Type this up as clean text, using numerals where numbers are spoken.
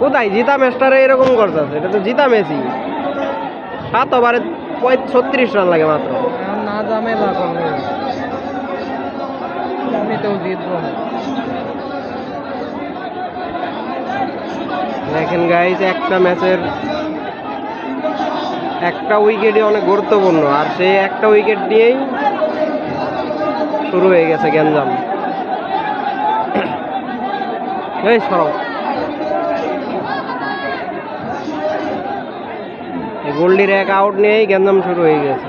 কোথায় জিতা ম্যাচটারে এরকম করতেছে? এটা তো জিতা ম্যাচই, 7 ওভারে 36 রান লাগে মাত্র। না ঝামেলা করবে, এমনিতেও জিতবো না। দেখেন গাইজ, একটা ম্যাচের একটা উইকেটই অনেক গুরুত্বপূর্ণ, আর সেই একটা উইকেট নিয়েই শুরু হয়ে গেছে গ্যাঞ্জাম। এই সরব গোল্ডির এক আউট নিয়েই গ্যাঞ্জাম শুরু হয়ে গেছে।